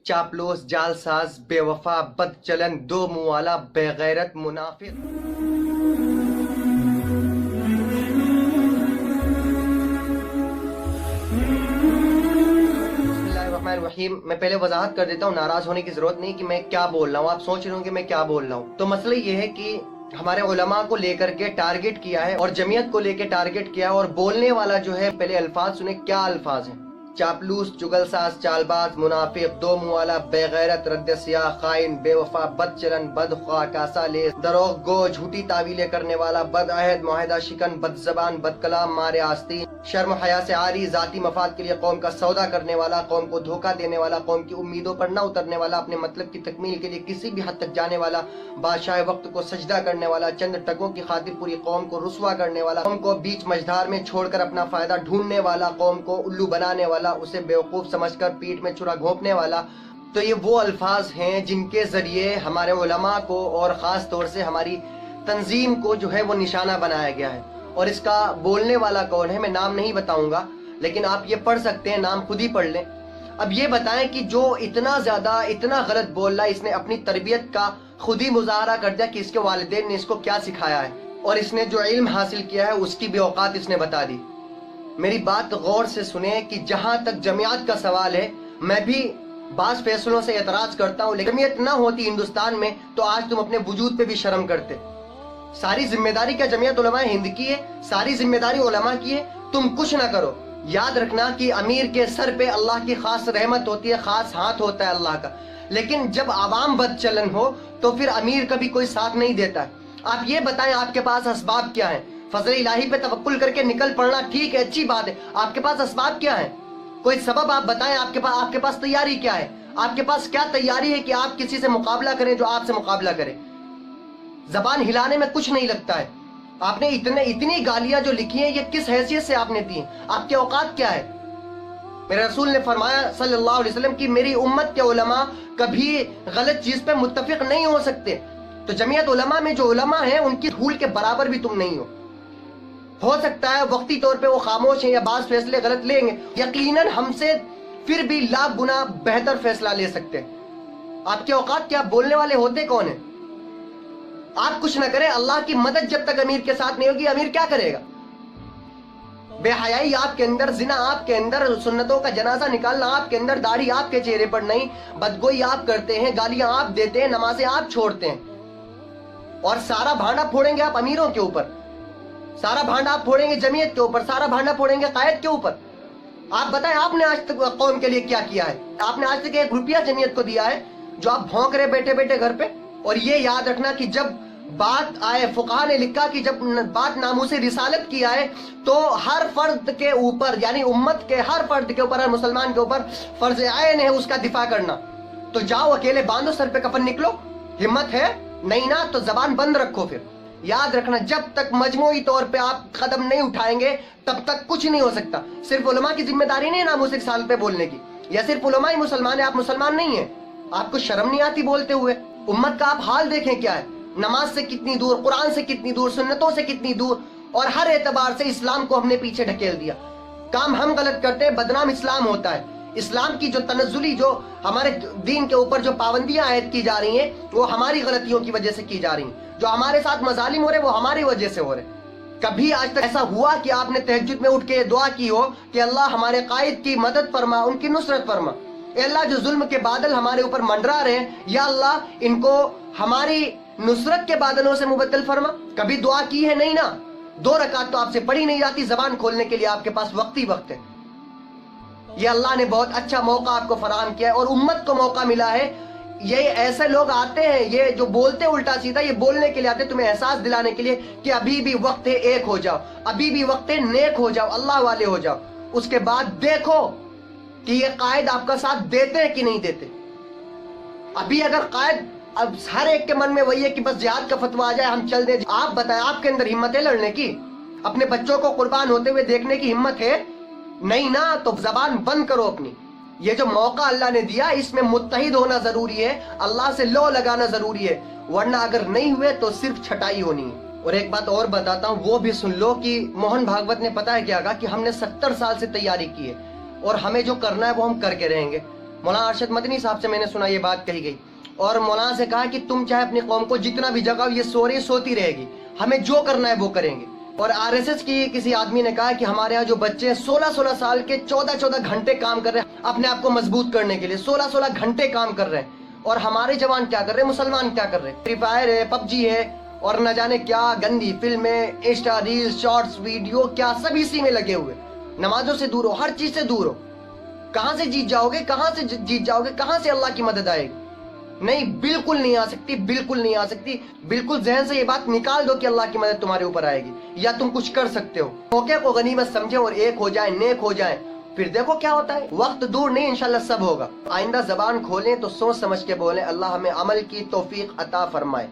चापलूस, जालसाज, बेवफा, बदचलन, दो मुंह वाला, बेगैरत, मुनाफिक। बिस्मिल्लाहिर्रहमानिर्रहीम। मैं पहले वजाहत कर देता हूँ, नाराज होने की जरूरत नहीं कि मैं क्या बोल रहा हूँ। आप सोच रहे हो कि मैं क्या बोल रहा हूँ। तो मसला ये है कि हमारे उलमा को लेकर के टारगेट किया है और जमीयत को लेकर टारगेट किया है, और बोलने वाला जो है, पहले अल्फाज सुने क्या अल्फाज हैं। चापलूस, चुगलसाज, चालबाज, मुनाफिक, दो मुंह वाला, बेगैरत, रद्द-ए-सियाह, खाइन, बेवफा, बदचलन, बदख्वाह, कासालेस, दरोग गो, झूठी तावीलें करने वाला, बदअहद, मुआहिदा शिकन, बदजबान, बदकलाम, मारे आस्तीन, शर्म हया से आरी, जाती मफाद के लिए कौम का सौदा करने वाला, कौम को धोखा देने वाला, कौम की उम्मीदों पर न उतरने वाला, अपने मतलब की तकमील के लिए किसी भी हद तक जाने वाला, बादशाह वक्त को सजदा करने वाला, चंद टकों की खातिर पूरी कौम को रुसवा करने वाला, कौम को बीच मझधार में छोड़कर अपना फायदा ढूंढने वाला, कौम को उल्लू बनाने वाला, उसे बेवकूफ समझकर पीठ में छुरा घोंपने वाला। तो ये वो अल्फाज हैं जिनके जरिए हमारे उलमा को और ख़ास तौर से हमारी तंजीम को जो है वो निशाना बनाया गया है। और इसका बोलने वाला कौन है मैं नाम नहीं बताऊंगा, लेकिन आप ये पढ़ सकते हैं, नाम खुद ही पढ़ लें। अब ये बताएं कि जो इतना ज़्यादा इतना गलत बोल रहा है, इसने अपनी तरबियत का खुद ही मुजाहरा कर दिया कि इसके वालिदैन ने इसको क्या सिखाया है, और इसने जो इल्म हासिल किया है उसकी भी औकात इसने बता दी। मेरी बात गौर से सुने कि जहां तक जमीयत का सवाल है, मैं भी बास फैसलों से एतराज करता हूं, लेकिन जमीयत ना होती हिंदुस्तान में तो आज तुम अपने वजूद पे भी शर्म करते। सारी जिम्मेदारी क्या जमीयत उलमा हिंद की है? सारी जिम्मेदारी उलमा की है। तुम कुछ ना करो, याद रखना कि अमीर के सर पे अल्लाह की खास रहमत होती है, खास हाथ होता है अल्लाह का, लेकिन जब आवाम बदचलन हो तो फिर अमीर का भी कोई साथ नहीं देता है। आप ये बताएं आपके पास असबाब क्या है? फजल इलाही पे तवक्कुल करके निकल पड़ना ठीक है, अच्छी बात है। आपके पास असबाब क्या है? कोई सबब आप बताएं। आपके पास तैयारी क्या है? आपके पास क्या तैयारी है कि आप किसी से मुकाबला करें जो आपसे मुकाबला करे? जबान हिलाने में कुछ नहीं लगता है। आपने इतनी गालियां जो लिखी हैं, ये किस हैसियत से आपने दी? आपके औकात क्या है? मेरे रसूल ने फरमाया सल्लल्लाहु अलैहि वसल्लम की मेरी उम्मत के उलमा कभी गलत चीज पे मुत्तफिक नहीं हो सकते। तो जमीयत उलमा में जो उलमा हैं उनकी धूल के बराबर भी तुम नहीं हो सकता है वक्ती तौर पे वो खामोश हैं या बाज फैसले गलत लेंगे, यकीनन हमसे फिर भी लाख गुना बेहतर फैसला ले सकते हैं। आपके औकात क्या? बोलने वाले होते कौन है? आप कुछ ना करें, अल्लाह की मदद जब तक अमीर के साथ नहीं होगी, अमीर क्या करेगा? बेहयाई आपके अंदर, जिना आपके अंदर, सुन्नतों का जनाजा निकालना आपके अंदर, दाढ़ी आपके चेहरे पर नहीं, बदगोई आप करते हैं, गालियां आप देते हैं, नमाजें आप छोड़ते हैं, और सारा भांडा फोड़ेंगे आप अमीरों के ऊपर, सारा भांडा आप फोड़ेंगे जमीयत के ऊपर, सारा भांडा फोड़ेंगे कायद के ऊपर। आप बताएं आपने आज तक कौम के लिए क्या किया है? आपने आज तक एक रुपया जमीयत को दिया है जो आप भौंक रहे बैठे बैठे घर पे? और ये याद रखना कि जब बात आए, फुकाहा ने लिखा कि जब बात नामूसे रिसालत की आए तो हर फर्द के ऊपर, यानी उम्मत के हर फर्द के ऊपर, हर मुसलमान के ऊपर फर्ज आयन है उसका दिफा करना। तो जाओ अकेले बांधो सर पे कफन, निकलो। हिम्मत है नहीं ना तो जबान बंद रखो। फिर याद रखना, जब तक मजमूई तौर पे आप कदम नहीं उठाएंगे तब तक कुछ नहीं हो सकता। सिर्फ उलमा की जिम्मेदारी नहीं है नामूसे रिसालत पे बोलने की, या सिर्फ उलमा ही मुसलमान है, आप मुसलमान नहीं है। आपको शर्म नहीं आती बोलते हुए? उम्मत का आप हाल देखें क्या है, नमाज से कितनी दूर, कुरान से कितनी दूर, सुन्नतों से कितनी दूर, और हर एतबार से इस्लाम को हमने पीछे ढकेल दिया। काम हम गलत करते हैं, बदनाम इस्लाम होता है। इस्लाम की जो तनज़्ज़ुली, जो हमारे दीन के ऊपर जो पाबंदियां आयद की जा रही हैं, वो हमारी गलतियों की वजह से की जा रही हैं। जो हमारे साथ मजालिम हो रहे वो हमारी वजह से हो रहे। कभी आज तक ऐसा हुआ कि आपने तहज्जुद में उठ के दुआ की हो कि अल्लाह हमारे कायद की मदद फरमा, उनकी नुसरत फरमा? अल्लाह जो जुल्म के बादल हमारे ऊपर मंडरा रहे हैं, या अल्लाह इनको हमारी नुसरत के बादलों से मुबद्दल फरमा? कभी दुआ की है? नहीं ना। 2 रकात तो आपसे पढ़ी नहीं जाती, जबान खोलने के लिए आपके पास वक्त ही वक्त है। ये अल्लाह ने बहुत अच्छा मौका आपको फराहम किया है, और उम्मत को मौका मिला है। ये ऐसे लोग आते हैं, ये जो बोलते उल्टा सीधा, ये बोलने के लिए आते हैं तुम्हें एहसास दिलाने के लिए कि अभी भी वक्त है, एक हो जाओ, अभी भी वक्त है, नेक हो जाओ, अल्लाह वाले हो जाओ। उसके बाद देखो कि ये कायद आपका साथ देते हैं कि नहीं देते। अभी अगर कायद, अब हर एक के मन में वही है कि बस जिहाद का फतवा आ जाए, हम चल दे। आप बताएं, आपके अंदर हिम्मत है लड़ने की? अपने बच्चों को कुर्बान होते हुए देखने की हिम्मत है? नहीं ना। तो जबान बंद करो अपनी। ये जो मौका अल्लाह ने दिया, इसमें मुत्तहिद होना जरूरी है, अल्लाह से लो लगाना जरूरी है, वरना अगर नहीं हुए तो सिर्फ छटाई होनी है। और एक बात और बताता हूँ, वो भी सुन लो कि मोहन भागवत ने पता है क्या कहा कि हमने 70 साल से तैयारी की है और हमें जो करना है वो हम करके रहेंगे। मौलाना अरशद मदनी साहब से मैंने सुना ये बात कही गई, और मौलाना से कहा कि तुम चाहे अपनी कौम को जितना भी जगाओ, ये सो रही सोती रहेगी, हमें जो करना है वो करेंगे। और आरएसएस की किसी आदमी ने कहा कि हमारे यहाँ जो बच्चे 16-16 साल के 14-14 घंटे काम कर रहे हैं अपने आप को मजबूत करने के लिए, 16-16 घंटे काम कर रहे हैं, और हमारे जवान क्या कर रहे हैं, मुसलमान क्या कर रहे हैं, फ्री फायर है, पबजी है, और न जाने क्या गंदी फिल्में, इंस्टा रील्स, शॉर्ट्स वीडियो, क्या सब इसी में लगे हुए। नमाजों से दूर हो, हर चीज से दूर हो। कहां से जीत जाओगे, कहां से जीत जाओगे, कहां से अल्लाह की मदद आएगी? नहीं, बिल्कुल नहीं आ सकती, बिल्कुल नहीं आ सकती। बिल्कुल जहन से ये बात निकाल दो कि अल्लाह की मदद तुम्हारे ऊपर आएगी या तुम कुछ कर सकते हो। मौके को गनीमत समझे और एक हो जाए, नेक हो जाए, फिर देखो क्या होता है। वक्त दूर नहीं, इंशाल्लाह सब होगा। आइंदा जबान खोलें तो सोच समझ के बोलें। अल्लाह हमें अमल की तौफीक अता फरमाए।